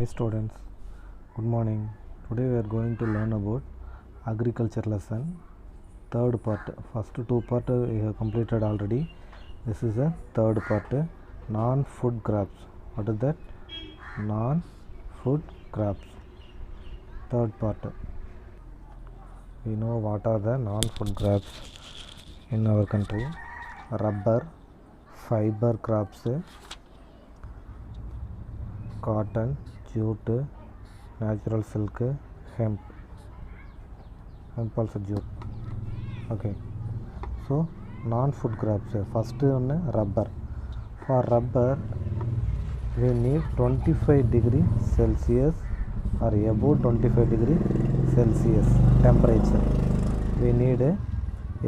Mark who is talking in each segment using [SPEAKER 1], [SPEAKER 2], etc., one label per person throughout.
[SPEAKER 1] Hi students, good morning. Today we are going to learn about agriculture lesson, third part. First two part we have completed already. This is a third part, non-food crops. What is that? Non-food crops. Third part. We know what are the non-food crops in our country. Rubber, fiber crops, cotton, jute, natural silk, hemp also jute. Okay, so non-food crops. First one, rubber. For rubber we need 25 degree Celsius or above 25 degree Celsius temperature. We need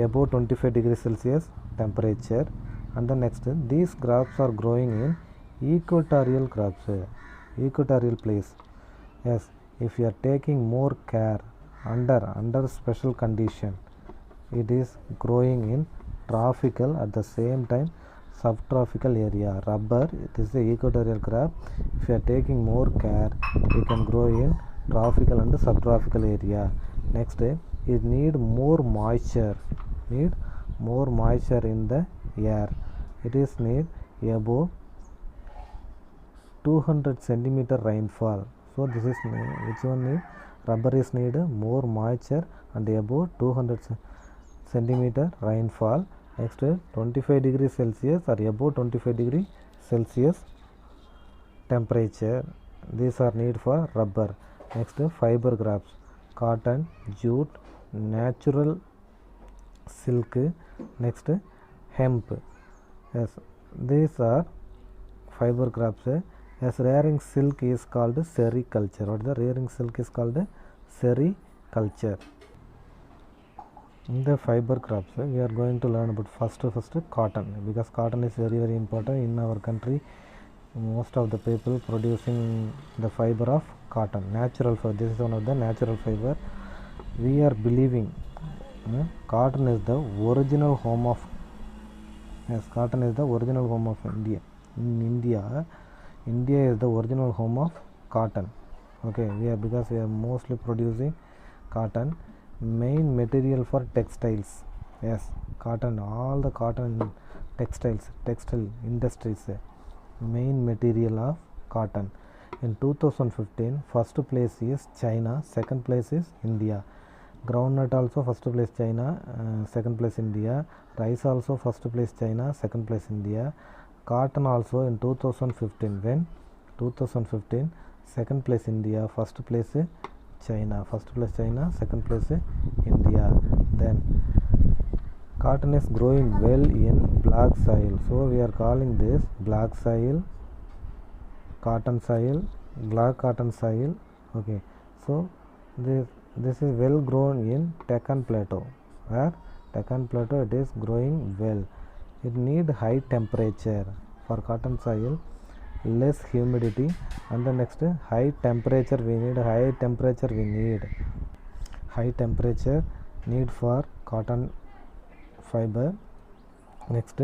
[SPEAKER 1] above 25 degree Celsius temperature. And the next, these crops are growing in equatorial crops, equatorial place. Yes, if you are taking more care under special condition, it is growing in tropical, at the same time subtropical area. Rubber, it is the equatorial crop. If you are taking more care, you can grow in tropical and subtropical area. Next, it need more moisture in the air. It is need above 200 centimeter rainfall. So this is which one need? Rubber is need more moisture and above 200 centimeter rainfall. Next, 25 degree Celsius or above 25 degree Celsius temperature. These are need for rubber. Next, fiber crops, cotton, jute, natural silk. Next, hemp. Yes, these are fiber crops. As rearing silk is called sericulture. What is the rearing silk is called sericulture. In the fiber crops, we are going to learn about first cotton, because cotton is very important in our country. Most of the people producing the fiber of cotton, natural fiber. This is one of the natural fiber. We are believing cotton is the original home of cotton is the original home of India. In India is the original home of cotton. Okay, because we are mostly producing cotton, main material for textiles. Yes, cotton, all the cotton textile industries, main material of cotton. In 2015, first place is China, second place is India. Groundnut also first place China, second place India. Rice also first place China, second place India. Cotton also in 2015, second place India, first place China, second place India. Then cotton is growing well in black soil, so we are calling this black soil, cotton soil, black cotton soil. Okay, so this is well grown in Deccan Plateau. Where Deccan Plateau it is growing well. It need high temperature. For cotton soil, less humidity, and the next, high temperature we need. High temperature need for cotton fiber. Next,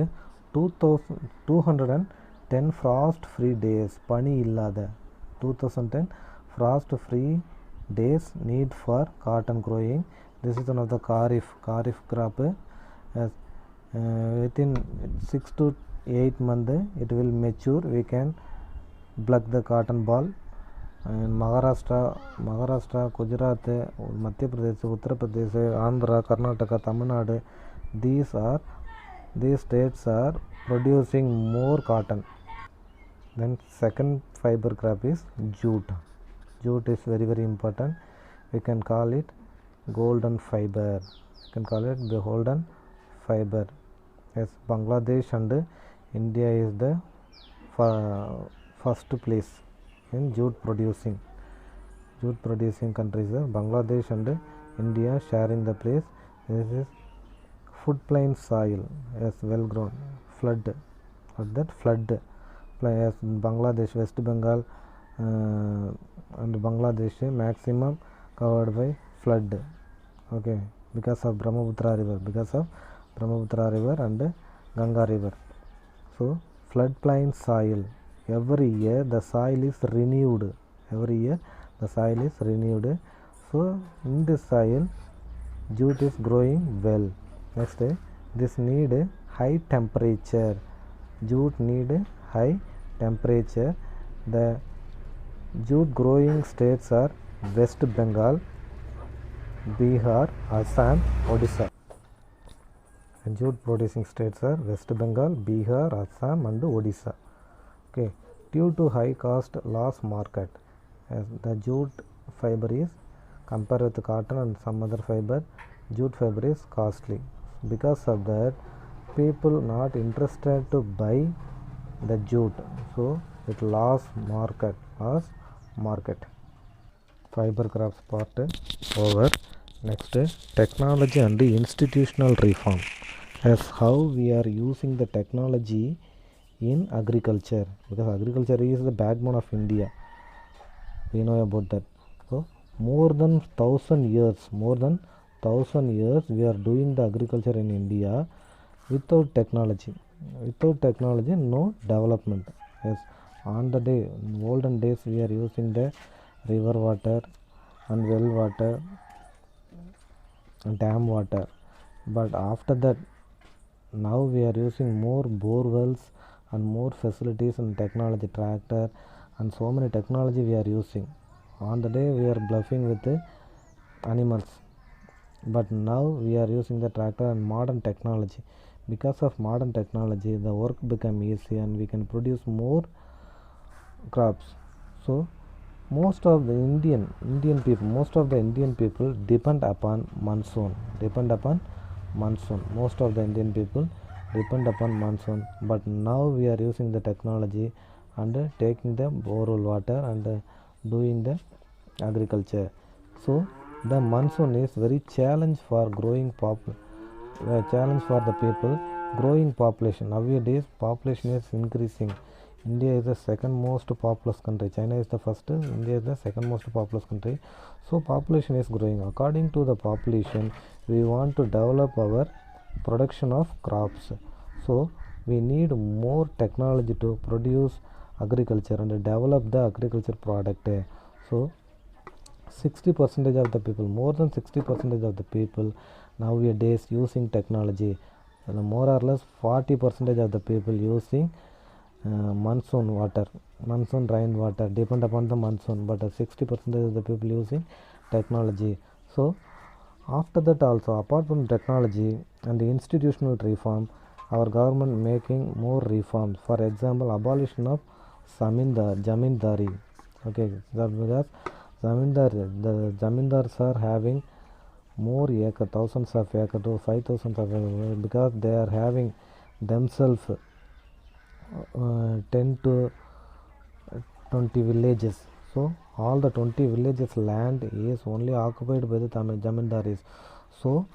[SPEAKER 1] 210 frost free days, pani illada, 2010 frost free days need for cotton growing. This is one of the kharif crop. Within 6 to 8 months it will mature. We can pluck the cotton ball. And Maharashtra, Gujarat, Madhya Pradesh, Uttar Pradesh, Andhra, Karnataka, Tamil Nadu, these states are producing more cotton. Then second fiber crop is jute. Jute is very important. We can call it golden fiber. Yes, Bangladesh and India is the first place in jute producing countries. Bangladesh and India sharing the place. This is floodplain soil. Yes, well grown. Flood. Yes, Bangladesh, West Bengal and Bangladesh maximum covered by flood. Okay, because of Brahmaputra river and Ganga river. So floodplain soil, every year the soil is renewed. every year the soil is renewed. So in this soil jute is growing well. Next, this need high temperature. Jute need high temperature. The jute growing states are West Bengal, Bihar, Assam, Odisha. And jute producing states are West Bengal, Bihar, Assam and Odisha. Okay, due to high cost loss market, as the jute fiber is compared with cotton and some other fiber, jute fiber is costly. Because of that, people not interested to buy the jute, so it lost market. Fiber crops part over. Next, technology and institutional reform, as how we are using the technology in agriculture, because agriculture is the backbone of India. We know about that. So more than 1000 years we are doing the agriculture in India without technology. No development. Yes, on the day in olden days we are using the river water and well water and dam water, but after that now we are using more bore wells and more facilities and technology, tractor and so many technology we are using. On the day we are bluffing with the animals, but now we are using the tractor and modern technology. Because of modern technology, the work become easy and we can produce more crops. So most of the Indian people depend upon monsoon. Most of the Indian people depend upon monsoon, but now we are using the technology and taking the borehole water and doing the agriculture. So the monsoon is very challenge for challenge for the people. Growing population, nowadays population is increasing. India is the second most populous country. China is the first, India is the second most populous country. So population is growing. According to the population, we want to develop our production of crops. So we need more technology to produce agriculture and develop the agriculture product. So 60% of the people, more than 60% of the people nowadays using technology, and more or less 40% of the people using monsoon rain water, depend upon the monsoon, but 60% of the people using technology. So after that also, apart from technology and the institutional reform, our government making more reforms. For example, abolition of zamindari. Okay, that because the zamindars are having more acre, thousands of acre to 5,000 of acre, because they are having themselves 10 to 20 villages. So all the 20 villages land is only occupied by the zamindaris. So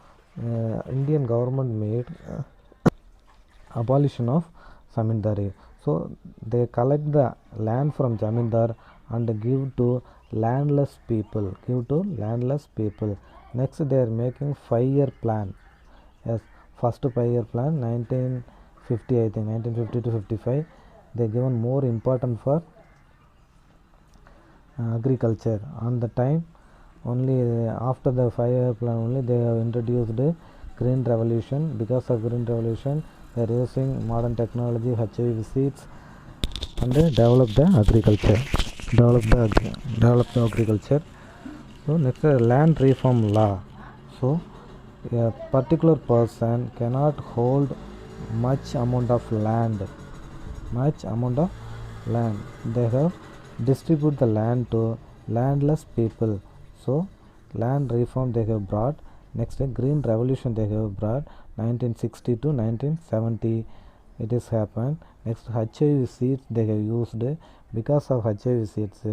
[SPEAKER 1] Indian government made abolition of zamindari. So they collect the land from zamindar and give to landless people. Next they are making 5-year plan. Yes, first 5-year plan 1950, I think 1950 to 55, they given more important for agriculture. On the time only, after the 5-year plan only they have introduced green revolution. Because of green revolution they are using modern technology, HIV seeds, and develop the agriculture. So next, land reform law. So a particular person cannot hold much amount of land. They have distribute the land to landless people. So land reform they have brought. Next, green revolution they have brought 1960 to 1970, it is happened. Next, HIV seeds they have used. Because of HIV seeds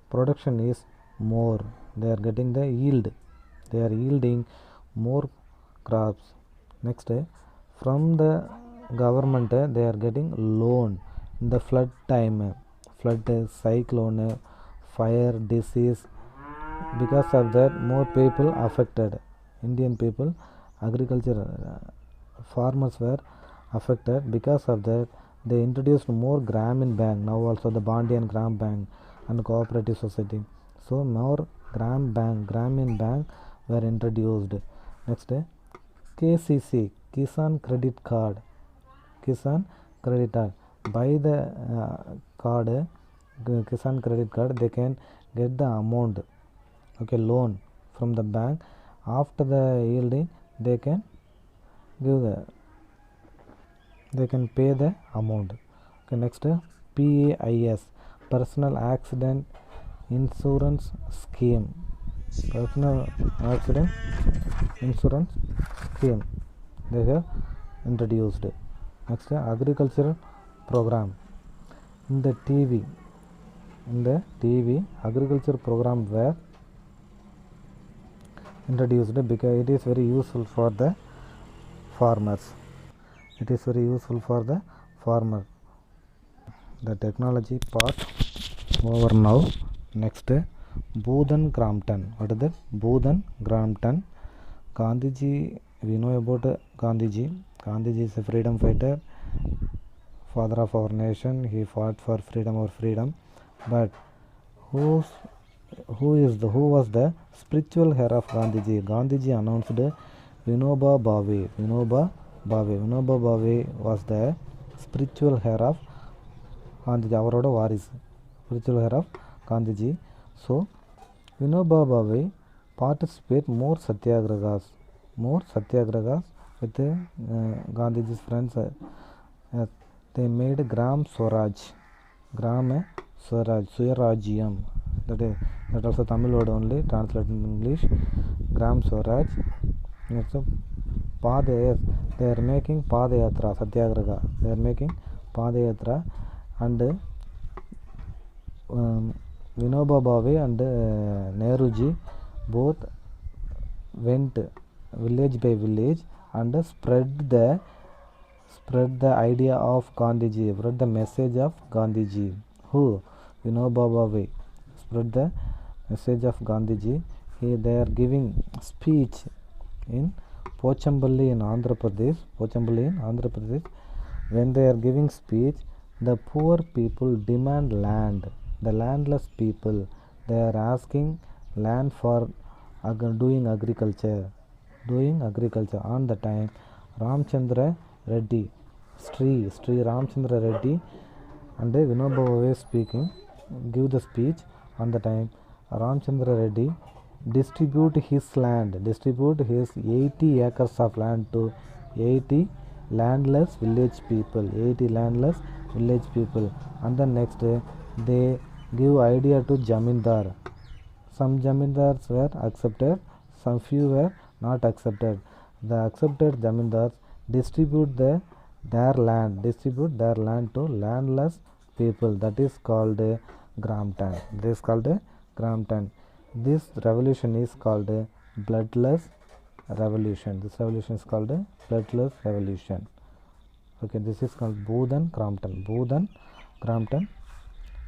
[SPEAKER 1] production is more, they are getting the yield, they are yielding more crops. Next, from the government they are getting loan in the flood time, cyclone, fire, disease. Because of that more people affected. Indian people, agriculture farmers were affected. Because of that they introduced more Gramin Bank. Now also the Bandi and Gram Bank. and cooperative society. So more Grameen Bank were introduced. Next, KCC, Kisan Credit Card. Kisan Credit Card. By the card, Kisan Credit Card, they can get the amount, okay, loan from the bank. After the yielding, they can pay the amount. Okay, next, PAIS, Personal Accident Insurance Scheme. Personal Accident Insurance Scheme they have introduced. Next, agricultural program. In the TV, agriculture program were introduced because it is very useful for the farmers. It is very useful for the farmer. The technology part over now. Next, Booth and Crampton. What is that? Booth and Crampton. Gandhiji, we know about Gandhiji. Gandhiji is a freedom fighter, father of our nation. He fought for freedom. But who was the spiritual heir of Gandhiji? Gandhiji announced Vinoba Bhave. Vinoba Bhave was the spiritual heir of Gandhiji. Avaroda varis, spiritual heir of Gandhiji. So Vinoba Bhave participate more satyagrahas with Gandhiji's friends. They made Gram Swaraj, Swarajyam. That also Tamil word only, translated in English. Gram Swaraj. So they are making Padayatra, Satyagraha. They are making Padayatra, and Vinoba Bhave and Nehruji both went village by village and spread the idea of Gandhiji, spread the message of Gandhiji. Who? Vinoba Bhave spread the message of Gandhiji. They are giving speech in Pochampally in Andhra Pradesh. When they are giving speech, the poor people demand land. The landless people, they are asking land for doing agriculture. On the time, Ramchandra Reddy, Sri Ramchandra Reddy and Vinoba Bhave speaking, give the speech. On the time, Ramchandra Reddy distribute his 80 acres of land to 80 landless village people. And the next day, they give idea to Jamindar. Some Jamindars were accepted, some few were not accepted. The accepted Jamindars distribute their land to landless people. That is called Crampton. This revolution is called bloodless revolution. Okay, this is called Booth and Crampton.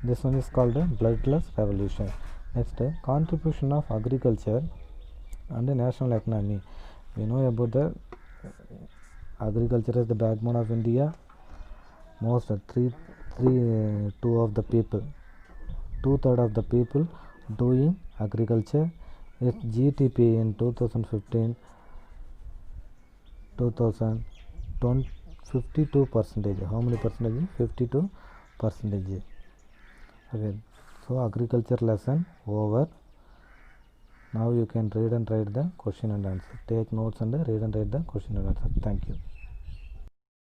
[SPEAKER 1] This one is called bloodless revolution. Next, contribution of agriculture and the national economy. We know about the agriculture is the backbone of India. Most 2/3 of the people doing agriculture. Its GDP in 2015 52%. How many percentage? 52%. Okay, so agriculture lesson over. Now you can read and write the question and answer. Take notes and read and write the question and answer. Thank you.